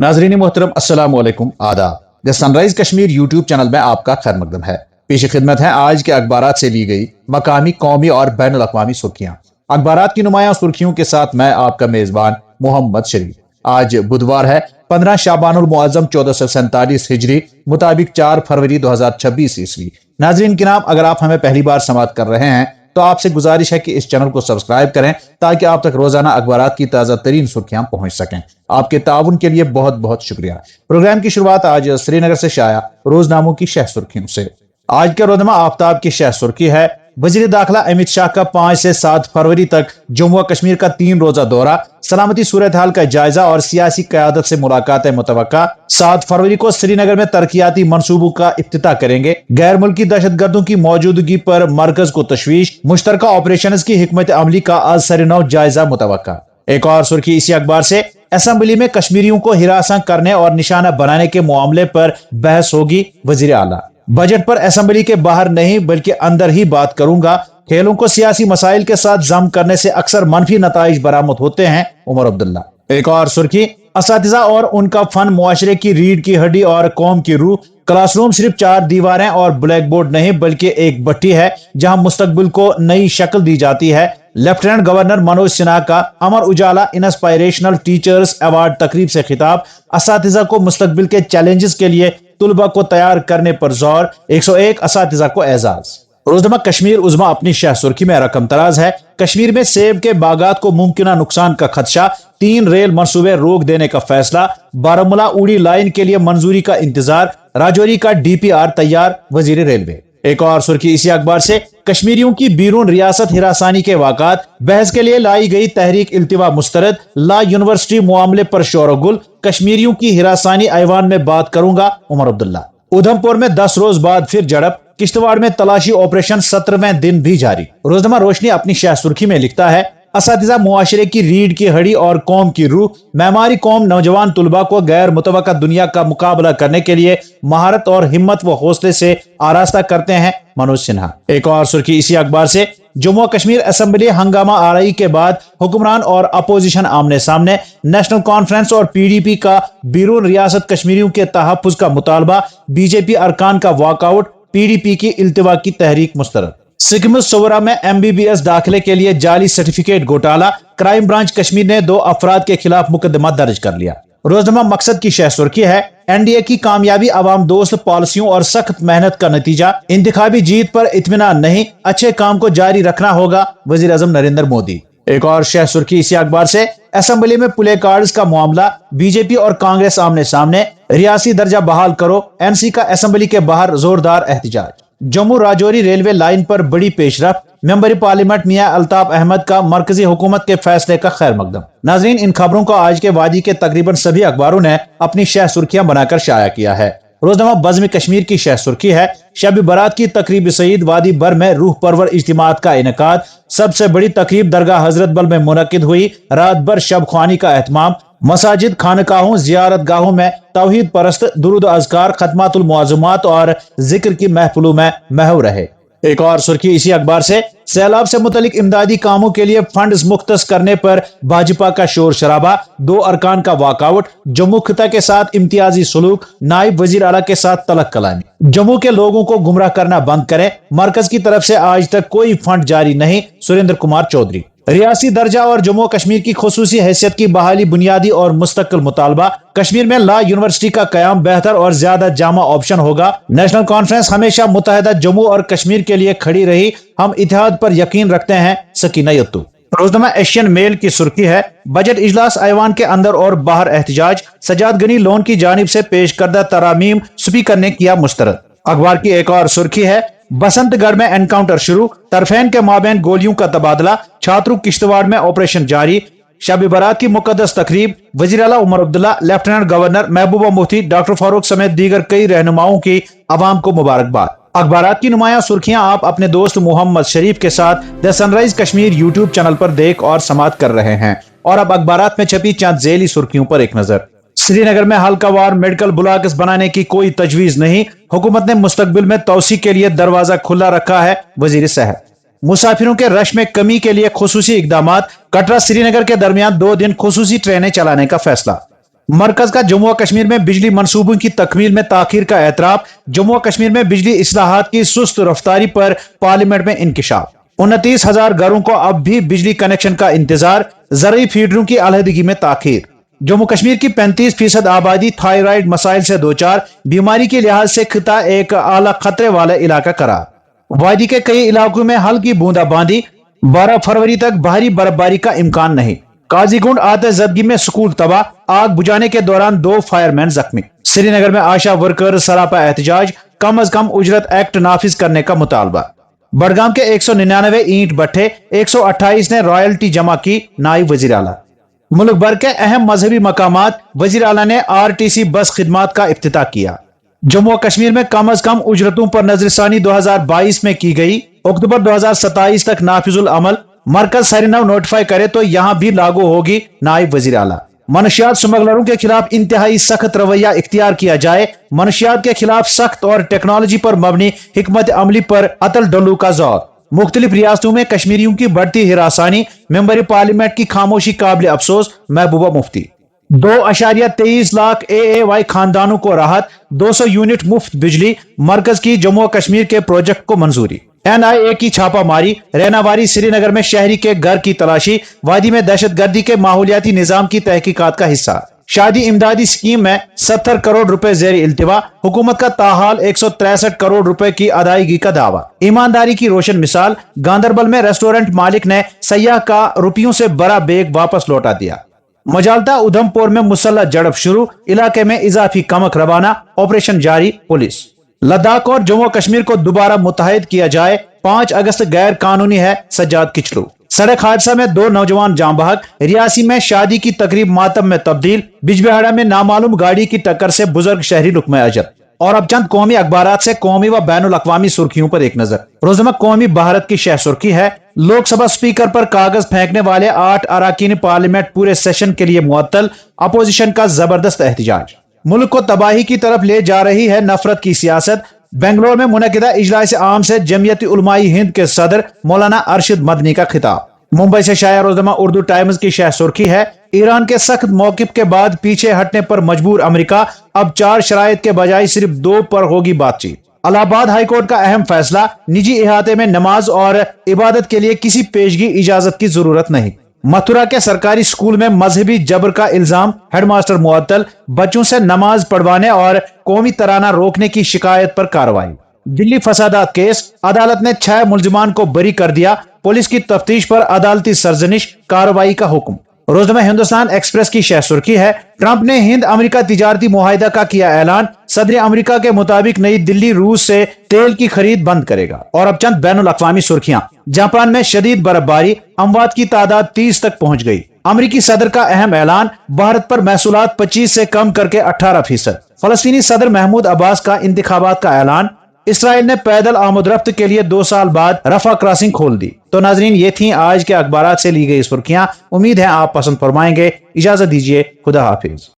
नाजरीन मोहतरम अस्सलाम वालेकुम आदाब। The sunrise Kashmir YouTube channel में आपका खैर मकदम है। पेश खिदमत है आज के अखबारात से ली गई मकामी, कौमी और बैन अल-अक़वामी सुर्खियां। अखबारात की नुमाया सुर्खियों के साथ मैं आपका मेजबान मोहम्मद शरीफ। आज बुधवार है 15 शाबानुल मुअज़्ज़म 1447 हिजरी मुताबिक 4 फरवरी 2026 ईस्वी। नाजरीन के नाम, अगर आप हमें पहली बार समाअत कर रहे हैं तो आपसे गुजारिश है कि इस चैनल को सब्सक्राइब करें ताकि आप तक रोजाना अखबारात की ताजा तरीन सुर्खियां पहुंच सकें। आपके ताउन के लिए बहुत बहुत शुक्रिया। प्रोग्राम की शुरुआत आज श्रीनगर से शाया रोजनामों की शह सुर्खियों से। आज के रोजनामा आफ्ताब की शह सुर्खी है, वजीर दाखिला अमित शाह का 5 से 7 फरवरी तक जम्मू व कश्मीर का 3 रोजा दौरा, सलामती सूरत हाल का जायजा और सियासी क़यादत से मुलाकातें मुतवक्का। 7 फरवरी को श्रीनगर में तरक्याती मंसूबों का इफ्तिताह करेंगे। गैर मुल्की दहशतगर्दों की मौजूदगी पर मरकज को तशवीश, मुश्तरका ऑपरेशन की हिकमत अमली का आज सरेनौ जायजा मुतवक्का। एक और सुर्खी इसी अखबार से, असेंबली में कश्मीरियों को हिरासत करने और निशाना बनाने के मामले पर बहस होगी, वजीर आला। बजट पर असेंबली के बाहर नहीं बल्कि अंदर ही बात करूंगा। खेलों को सियासी मसाइल के साथ जम करने से अक्सर मनफी नताइज बरामद होते हैं, उमर अब्दुल्ला। एक और सुर्खी, असातिज़ा और उनका फन मुआशरे की रीढ़ की हड्डी और कौम की रूह। क्लासरूम सिर्फ 4 दीवारें और ब्लैक बोर्ड नहीं बल्कि एक भट्टी है जहां मुस्तकबिल को नई शक्ल दी जाती है। लेफ्टिनेंट गवर्नर मनोज सिन्हा का Amar Ujala inspirational teachers award तकरीब से खिताब। असातिज़ा को मुस्तकबिल के चैलेंजेस के लिए तुलबा को तैयार करने पर जोर, 101 असातिज़ा को एजाज। रोजनामा कश्मीर उज़्मा अपनी शह सुर्खी में रकम तराज है, कश्मीर में सेब के बागात को मुमकिन नुकसान का खदशा, 3 रेल मंसूबे रोक देने का फैसला, बारामूला उड़ी लाइन के लिए मंजूरी का इंतजार, राजौरी का डीपीआर तैयार, वजीर रेलवे। एक और सुर्खी इसी अखबार से, कश्मीरियों की बीरून रियासत हिरासानी के वाक़ात, बहस के लिए लाई गई तहरीक इल्तिवा मुस्तरद, ला यूनिवर्सिटी मामले पर शोरगुल, कश्मीरियों की हिरासानी ऐवान में बात करूंगा, उमर अब्दुल्ला। उधमपुर में 10 रोज बाद फिर झड़प, किश्तवाड़ में तलाशी ऑपरेशन 17वें दिन भी जारी। रोजनामा रोशनी अपनी शाह सुर्खी में लिखता है, असातिज़ा मुआशरे की रीढ़ की हड्डी और कौम की रूह, मेमारी कौम नौजवान तुलबा को गैर मुतवक्का दुनिया का मुकाबला करने के लिए महारत और हिम्मत व हौसले से आरास्ता करते हैं, मनोज सिन्हा। एक और सुर्खी इसी अखबार से, जम्मू कश्मीर असेंबली हंगामा आरई के बाद हुक्मरान और अपोजिशन आमने सामने, नेशनल कॉन्फ्रेंस और पीडीपी का बीरून रियासत कश्मीरियों के तहफ्फुज का मुतालबा, बीजेपी अरकान का वॉकआउट, पीडीपी की इल्तिवा की तहरीक मुस्तरद। सिक्किम सोवरा में एमबीबीएस दाखिले के लिए जाली सर्टिफिकेट घोटाला, क्राइम ब्रांच कश्मीर ने 2 अफराद के खिलाफ मुकदमा दर्ज कर लिया। रोजनामा मकसद की शह सुर्खी है, एनडीए की कामयाबी अवाम दोस्त पॉलिसियों और सख्त मेहनत का नतीजा, इंतखाबी जीत पर इत्मीनान नहीं, अच्छे काम को जारी रखना होगा, वजीर आजम नरेंद्र मोदी। एक और शह सुर्खी इसी अखबार से, असेंबली में प्ले कार्ड्स का मामला, बीजेपी और कांग्रेस आमने सामने, रियासी दर्जा बहाल करो, एनसी का असेंबली के बाहर जोरदार एहतजाज। जम्मू राजौरी रेलवे लाइन पर बड़ी पेशरफ, मेंबर पार्लियामेंट मियां अल्ताफ अहमद का मरकजी हुकूमत के फैसले का खैर मकदम। नाजरीन, इन खबरों को आज के वादी के तकरीबन सभी अखबारों ने अपनी शह सुर्खियां बनाकर शाया किया है। रोजनामा बज़्म कश्मीर की शह सुर्खी है, शब बरात की तकरीब सईद वादी भर में रूह परवर इज्तिमात का इनेकाद, सबसे बड़ी तकरीब दरगाह हजरत बल में मुनक्किद हुई, रात भर शब ख्वानी का एहतमाम, मसाजिद खानकाहों जियारत गाहों में तौहीद परस्त दुरूद अज़कार, खत्मातुल मुअज़्ज़मात और जिक्र की महफिलों में महव रहे। एक और सुर्खी इसी अखबार से, सैलाब से मुतलिक इमदादी कामों के लिए फंड्स मुख्तस करने पर भाजपा का शोर शराबा, 2 अरकान का वॉकआउट, जम्मू खिता के साथ इम्तियाजी सलूक, नायब वजीर आला के साथ तलक कलामी। जम्मू के लोगों को गुमराह करना बंद करें, मरकज की तरफ से आज तक कोई फंड जारी नहीं, सुरेंद्र कुमार चौधरी। रियासी दर्जा और जम्मू कश्मीर की खुसूसी हैसियत की बहाली बुनियादी और मुस्तकिल मुतालबा, कश्मीर में ला यूनिवर्सिटी का कयाम बेहतर और ज्यादा जामा ऑप्शन होगा, नेशनल कॉन्फ्रेंस हमेशा मुत्तहिदा जम्मू और कश्मीर के लिए खड़ी रही, हम इत्तेहाद पर यकीन रखते हैं, सकीना यत्तू। रोजनामा एशियन मेल की सुर्खी है, बजट इजलास ऐवान के अंदर और बाहर एहतजाज, सजाद गनी लोन की जानिब से पेश करदा तरामीम स्पीकर ने किया मुस्तरद। अखबार की एक और सुर्खी है, बसंतगढ़ में एनकाउंटर शुरू, तरफेन के माबैन गोलियों का तबादला, छात्रों किश्तवाड़ में ऑपरेशन जारी, शब बरात की मुकद्दस तकरीब, वजीर आला Omar Abdullah, lieutenant governor Mehbooba Mufti, doctor Farooq समेत दीगर कई रहनुमाओं की आवाम को मुबारकबाद। अखबारात की नुमाया सुर्खियां आप अपने दोस्त मोहम्मद शरीफ के साथ the sunrise Kashmir YouTube channel पर देख और समाअत कर रहे हैं। और अब अखबारात में छपी चंद झेली सुर्खियों पर एक नजर। श्रीनगर में हल्कावार मेडिकल ब्लॉक्स बनाने की कोई तजवीज नहीं, हुकूमत ने मुस्तकबिल में तौसी के लिए दरवाजा खुला रखा है, वजीर सेहत। मुसाफिरों के रश में कमी के लिए खुसूसी इकदामात, कटरा श्रीनगर के दरमियान 2 दिन खुसूसी ट्रेनें चलाने का फैसला। मरकज का जम्मू और कश्मीर में बिजली मंसूबों की तकमील में ताखीर का एतराफ। जम्मू और कश्मीर में बिजली इस्लाहात की सुस्त रफ्तारी पर पार्लियामेंट में इंकिशाफ। 29,000 घरों को अब भी बिजली कनेक्शन का इंतजार। जरिए फीडरों की अलहदगी में ताखीर। जम्मू कश्मीर की 35% आबादी थायराइड मसाइल से दो चार। बीमारी के लिहाज से खिता एक आला खतरे वाला इलाका करार। वादी के कई इलाकों में हल्की बूंदाबांदी। 12 फरवरी तक भारी बर्फबारी का इम्कान नहीं। काजीगुंड आतिशज़दगी में स्कूल तबाह। आग बुझाने के दौरान 2 फायरमैन जख्मी। श्रीनगर में आशा वर्कर सरापा एहतजाज। कम अज कम उजरत एक्ट नाफिज करने का मुतालबा। बड़गाम के 199 ईंट भट्ठे, 128 ने रॉयल्टी जमा की। नायब वजीर आला। मुल्क भर के अहम मजहबी मकामात वजीर आला ने RTC बस खिदमात का इफ्तिताह किया। जम्मू और कश्मीर में कम अज कम उजरतों पर नजरसानी 2022 में की गई। अक्टूबर 2027 तक नाफिजुल अमल। मरकज सरनव नोटिफाई करे तो यहां भी लागू होगी। नायब वजीर आला। मनशियात स्मगलरों के खिलाफ इंतहाई सख्त रवैया इख्तियार किया जाए। मनशियात के खिलाफ सख्त और टेक्नोलॉजी पर मबनी हिकमत अमली पर अतल डल्लू का जोर। मुख्तलिफ रियासतों में कश्मीरियों की बढ़ती हिरासानी। मेंबर पार्लियामेंट की खामोशी काबिल अफसोस। महबूबा मुफ्ती। 2.23 लाख AAY खानदानों को राहत। 200 यूनिट मुफ्त बिजली। मरकज की जम्मू और कश्मीर के प्रोजेक्ट को मंजूरी। NIA की छापामारी। रैनावारी श्रीनगर में शहरी के घर की तलाशी। वादी में दहशतगर्दी के माहौलियाती निजाम की तहकीकात का हिस्सा। शादी इमदादी स्कीम में 70 करोड़ रुपए जेर इल्तिवा। हुकूमत का ताहाल 163 करोड़ रुपए की अदायगी का दावा। ईमानदारी की रोशन मिसाल। गांधरबल में रेस्टोरेंट मालिक ने सयाह का रुपयों से बड़ा बैग वापस लौटा दिया। मजालता उधमपुर में मुसल्लह झड़प शुरू। इलाके में इजाफी कमक रवाना। ऑपरेशन जारी। पुलिस। लद्दाख और जम्मू कश्मीर को दोबारा मुत्तहिद किया जाए। 5 अगस्त गैर कानूनी है। सज्जाद किचलू। सड़क हादसा में 2 नौजवान जान बहक। रियासी में शादी की तकरीब मातम में तब्दील। बिजबिहाड़ा में नामालूम गाड़ी की टक्कर से बुजुर्ग शहरी लुकमा अजल। और अब चंद कौमी अखबारात से कौमी व बैनुल अक़वामी सुर्खियों पर एक नजर। रोजनामा कौमी भारत की शह सुर्खी है। लोकसभा स्पीकर पर कागज फेंकने वाले 8 अरकान पार्लियामेंट पूरे सेशन के लिए मुअत्तल। अपोजिशन का जबरदस्त एहतजाज। मुल्क को तबाही की तरफ ले जा रही है नफरत की सियासत। बेंगलोर में मुनकिदा इजलास आम से जमीयत उलमाए हिंद के सदर मौलाना अरशद मदनी का खिताब। मुंबई से शाया रोजनामा उर्दू टाइम्स की शह सुर्खी है। ईरान के सख्त मौकिफ के बाद पीछे हटने पर मजबूर अमेरिका। अब 4 शराइत के बजाय सिर्फ 2 पर होगी बातचीत। इलाहाबाद हाईकोर्ट का अहम फैसला। निजी इहाते में नमाज और इबादत के लिए किसी पेशगी इजाजत की जरूरत नहीं। मथुरा के सरकारी स्कूल में मजहबी जबर का इल्जाम। हेडमास्टर मुअत्तल। बच्चों से नमाज पढ़वाने और कौमी तराना रोकने की शिकायत पर कार्रवाई। दिल्ली फसादात केस। अदालत ने 6 मुल्जिमान को बरी कर दिया। पुलिस की तफ्तीश पर अदालती सरजनिश। कार्रवाई का हुक्म। रोजनामा हिंदुस्तान एक्सप्रेस की शह सुर्खी है। ट्रंप ने हिंद अमेरिका तिजारती मुआहिदा का किया ऐलान। सदर अमेरिका के मुताबिक नई दिल्ली रूस से तेल की खरीद बंद करेगा। और अब चंद बैनुल अक़वामी सुर्खियां। जापान में शदीद बर्फबारी। अमवात की तादाद 30 तक पहुंच गई। अमेरिकी सदर का अहम ऐलान। भारत पर महसूलात 25 से कम करके 18%। फलस्तीनी सदर महमूद अब्बास का इंतखाबात का ऐलान। इसराइल ने पैदल आमदरफ्त के लिए 2 साल बाद रफा क्रॉसिंग खोल दी। तो नाजरीन, ये थी आज के अखबारात से ली गई सुर्खियां। उम्मीद है आप पसंद फरमाएंगे। इजाजत दीजिए। खुदा हाफिज।